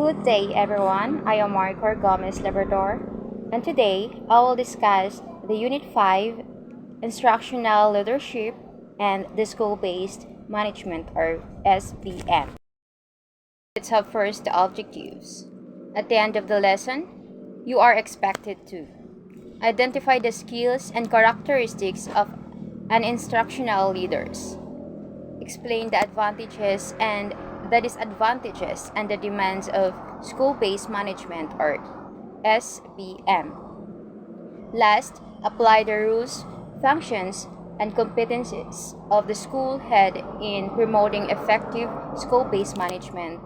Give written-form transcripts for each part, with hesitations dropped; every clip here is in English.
Good day, everyone. I am Marcor Gomez Labrador, and today I will discuss the Unit 5 Instructional Leadership and the School-Based Management, or SBM. Let's have first the objectives. At the end of the lesson, you are expected to identify the skills and characteristics of an instructional leaders. Explain the advantages and the disadvantages and the demands of school-based management, or SBM. Last, apply the rules, functions, and competencies of the school head in promoting effective school-based management.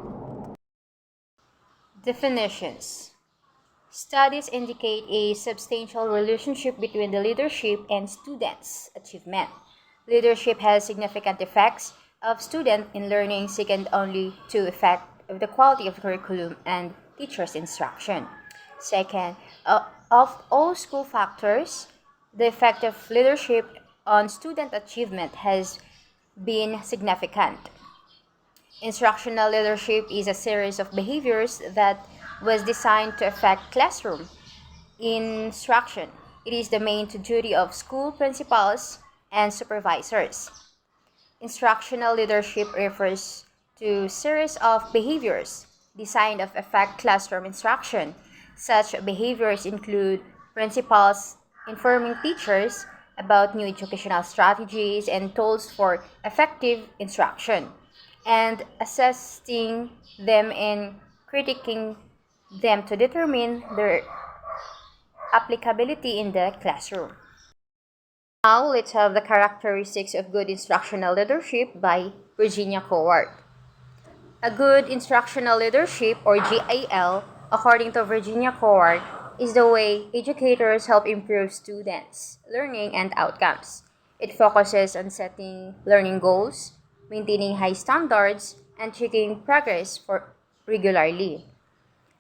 Definitions. Studies indicate a substantial relationship between the leadership and students' achievement. Leadership has significant effects of student in learning second only to effect of the quality of curriculum and teachers' instruction. Second, of all school factors, the effect of leadership on student achievement has been significant. Instructional leadership is a series of behaviors that was designed to affect classroom instruction. It is the main duty of school principals and supervisors. Instructional leadership refers to series of behaviors designed to affect classroom instruction. Such behaviors include principals informing teachers about new educational strategies and tools for effective instruction, and assessing them and critiquing them to determine their applicability in the classroom. Now, let's have the characteristics of good instructional leadership by Virginia Cowart. A good instructional leadership, or GIL, according to Virginia Cowart, is the way educators help improve students' learning and outcomes. It focuses on setting learning goals, maintaining high standards, and checking progress for regularly.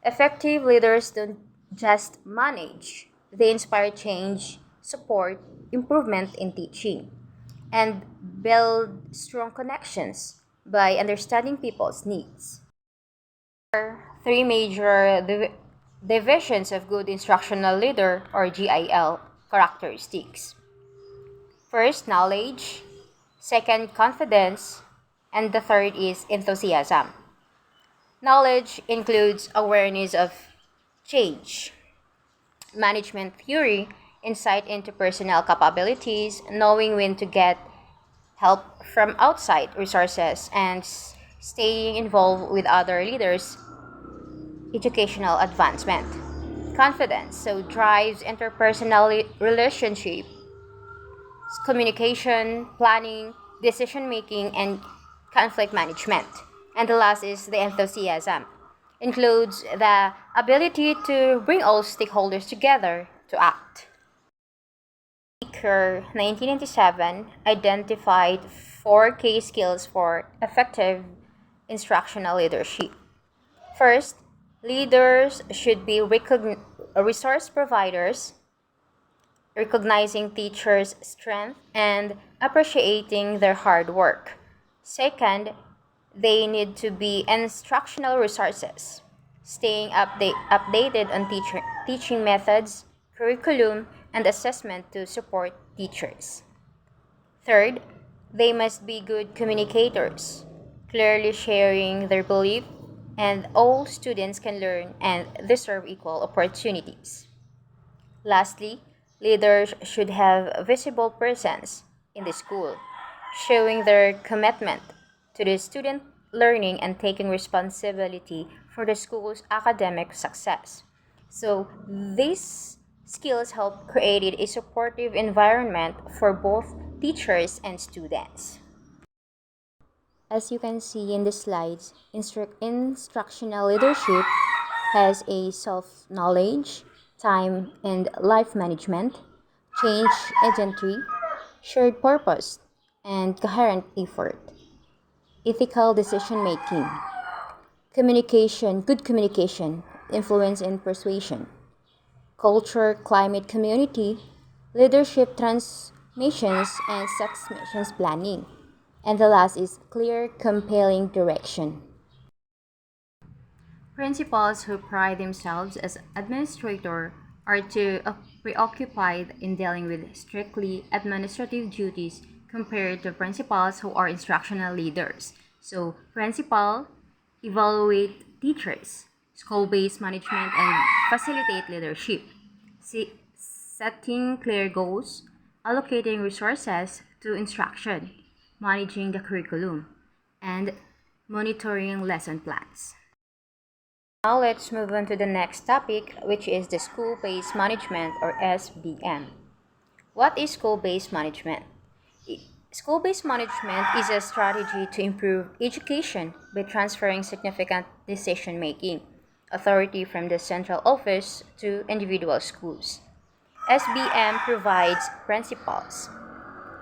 Effective leaders don't just manage, they inspire change, support improvement in teaching, and build strong connections by understanding people's needs. There are three major divisions of good instructional leader, or GIL, characteristics. First, knowledge. Second, confidence. And the third is enthusiasm. Knowledge includes awareness of change, management theory, insight into personnel capabilities, knowing when to get help from outside resources, and staying involved with other leaders, educational advancement. Confidence, so drives interpersonal relationship, communication, planning, decision making, and conflict management. And the last is the enthusiasm. Includes the ability to bring all stakeholders together to act. Baker, 1997, identified 4 key skills for effective instructional leadership. First, leaders should be resource providers, recognizing teachers' strength and appreciating their hard work. Second, they need to be instructional resources, staying updated on teaching methods, curriculum, and assessment to support teachers. Third, they must be good communicators, clearly sharing their belief, and all students can learn and deserve equal opportunities. Lastly, leaders should have visible presence in the school, showing their commitment to the student learning and taking responsibility for the school's academic success. So, these skills help create a supportive environment for both teachers and students. As you can see in the slides, instructional leadership has a self-knowledge, time and life management, change agentry, shared purpose, and coherent effort. Ethical decision making, communication, good communication, influence and persuasion, culture, climate, community, leadership transmissions, and successions planning. And the last is clear, compelling direction. Principals who pride themselves as administrators are too preoccupied in dealing with strictly administrative duties compared to principals who are instructional leaders. So, principal evaluate teachers, school-based management, and facilitate leadership. Setting clear goals, allocating resources to instruction, managing the curriculum, and monitoring lesson plans. Now let's move on to the next topic, which is the school-based management or SBM. What is school-based management? School-based management is a strategy to improve education by transferring significant decision-making authority from the central office to individual schools. SBM provides principals,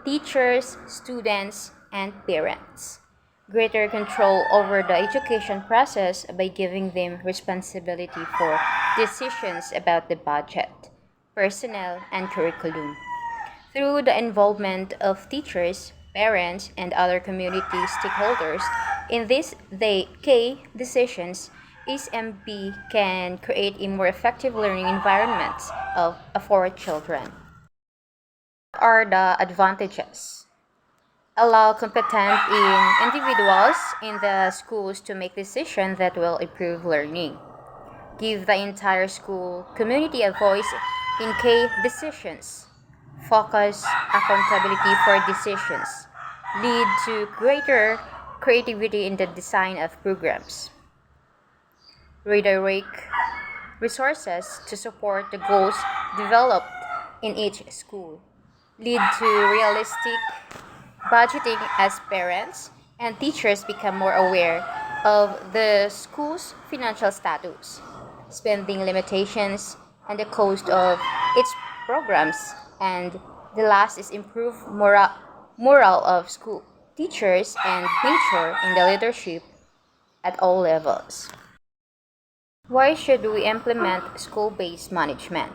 teachers, students, and parents greater control over the education process by giving them responsibility for decisions about the budget, personnel, and curriculum. Through the involvement of teachers, parents, and other community stakeholders in these key decisions, SMB can create a more effective learning environment for children. What are the advantages? Allow competent individuals in the schools to make decisions that will improve learning. Give the entire school community a voice in key decisions. Focus accountability for decisions. Lead to greater creativity in the design of programs. Redirect resources to support the goals developed in each school. Lead to realistic budgeting as parents and teachers become more aware of the school's financial status, spending limitations, and the cost of its programs. And the last is improve moral of school teachers and nature in the leadership at all levels. Why should we implement school-based management?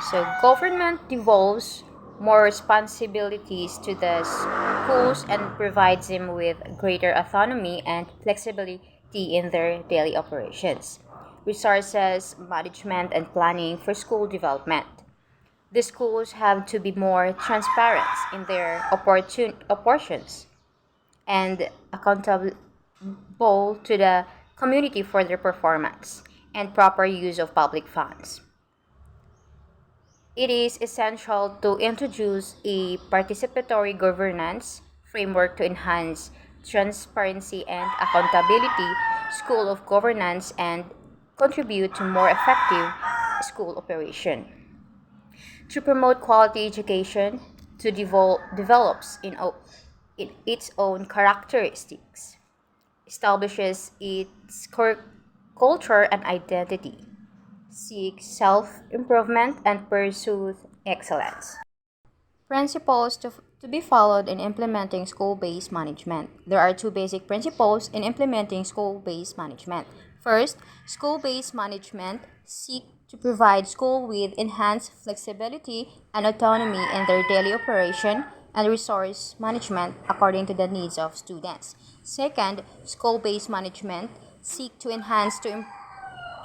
So government devolves more responsibilities to the schools and provides them with greater autonomy and flexibility in their daily operations. Resources, management, and planning for school development. The schools have to be more transparent in their apportions and accountable to the community for their performance and proper use of public funds. It is essential to introduce a participatory governance framework to enhance transparency and accountability, school of governance, and contribute to more effective school operation. To promote quality education, to develops in its own characteristics, establishes its culture and identity, seeks self-improvement, and pursues excellence. Principles to be followed in implementing school-based management. There are two basic principles in implementing school-based management. First, school-based management seek to provide school with enhanced flexibility and autonomy in their daily operation and resource management according to the needs of students. Second, school-based management seek to enhance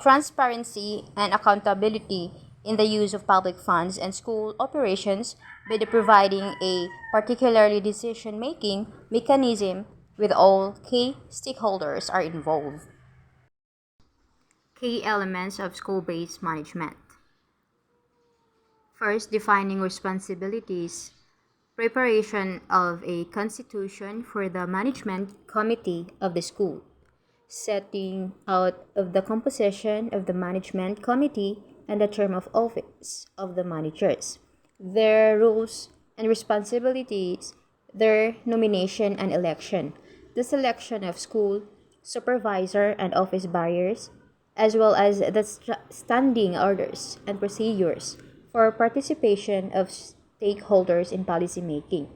transparency and accountability in the use of public funds and school operations by providing a particularly decision-making mechanism with all key stakeholders are involved. Key elements of school-based management. First, defining responsibilities. Preparation of a constitution for the management committee of the school. Setting out of the composition of the management committee and the term of office of the managers, their roles and responsibilities, their nomination and election, the selection of school supervisor and office bearers, as well as the standing orders and procedures for participation of stakeholders in policy making.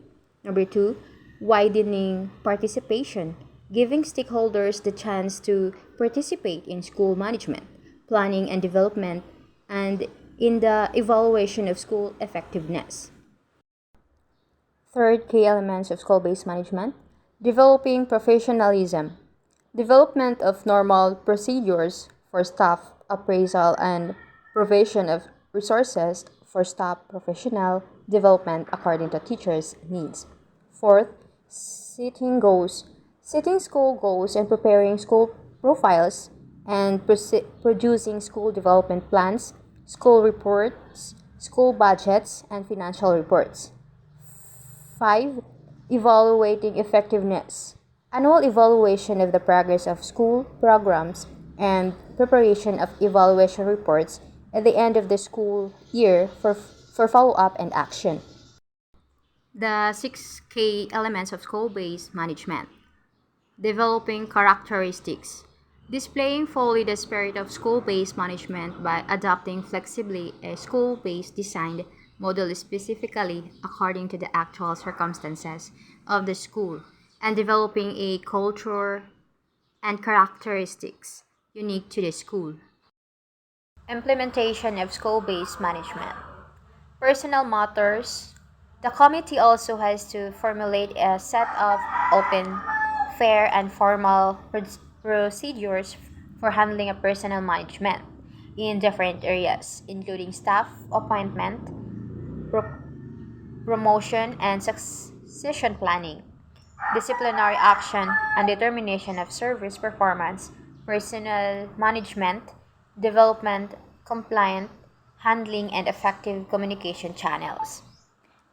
Number two, widening participation, giving stakeholders the chance to participate in school management, planning and development, and in the evaluation of school effectiveness. Third, key elements of school-based management, developing professionalism, Development of normal procedures for staff appraisal and provision of resources for staff professional development according to teachers' needs. Fourth, setting goals. Setting school goals and preparing school profiles and producing school development plans, school reports, school budgets, and financial reports. 5. Evaluating effectiveness. Annual evaluation of the progress of school programs and preparation of evaluation reports at the end of the school year for follow up and action. The 6 key elements of school based management. Developing characteristics. Displaying fully the spirit of school based management by adopting flexibly a school based designed model specifically according to the actual circumstances of the school and developing a culture and characteristics unique to the school. Implementation of school based management. Personal matters. The committee also has to formulate a set of open, fair, and formal procedures for handling a personal management in different areas, including staff appointment, pro- promotion, and succession planning, disciplinary action, and determination of service performance, personal management, development, compliant, handling, and effective communication channels.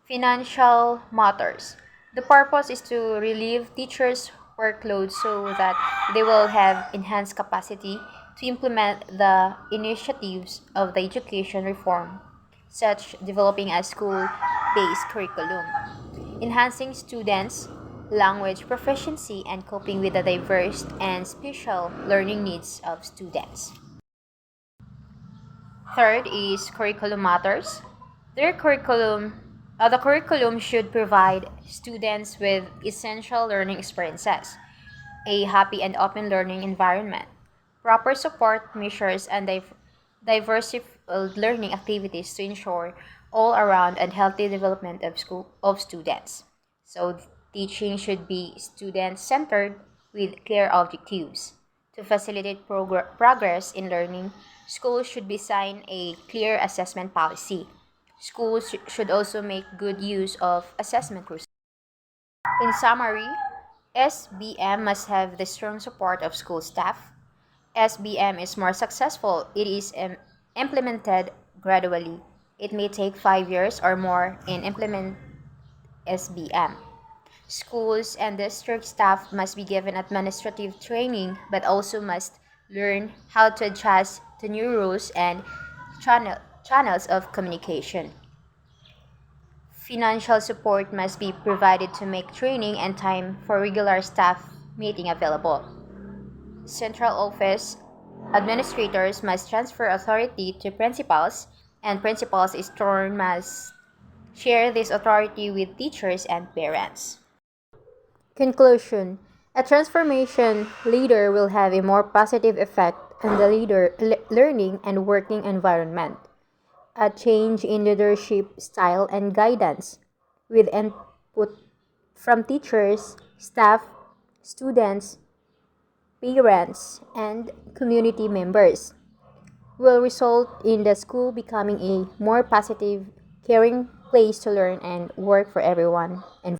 Financial matters. The purpose is to relieve teachers' workload so that they will have enhanced capacity to implement the initiatives of the education reform, such developing a school-based curriculum, enhancing students' language proficiency and coping with the diverse and special learning needs of students. Third is curriculum matters. Their curriculum, the curriculum should provide students with essential learning experiences, a happy and open learning environment, proper support measures, and diverse learning activities to ensure all-around and healthy development of students. So teaching should be student-centered with clear objectives. To facilitate progress in learning, schools should design a clear assessment policy. Schools should also make good use of assessment rules. In summary, SBM must have the strong support of school staff. SBM is more successful. It is implemented gradually. It may take 5 years or more in implement SBM. Schools and district staff must be given administrative training but also must learn how to adjust to new rules and channels of communication. Financial support must be provided to make training and time for regular staff meeting available. Central office administrators must transfer authority to principals, and principals in turn must share this authority with teachers and parents. Conclusion. A transformation leader will have a more positive effect on the learning and working environment. A change in leadership style and guidance with input from teachers, staff, students, parents, and community members will result in the school becoming a more positive, caring place to learn and work for everyone. And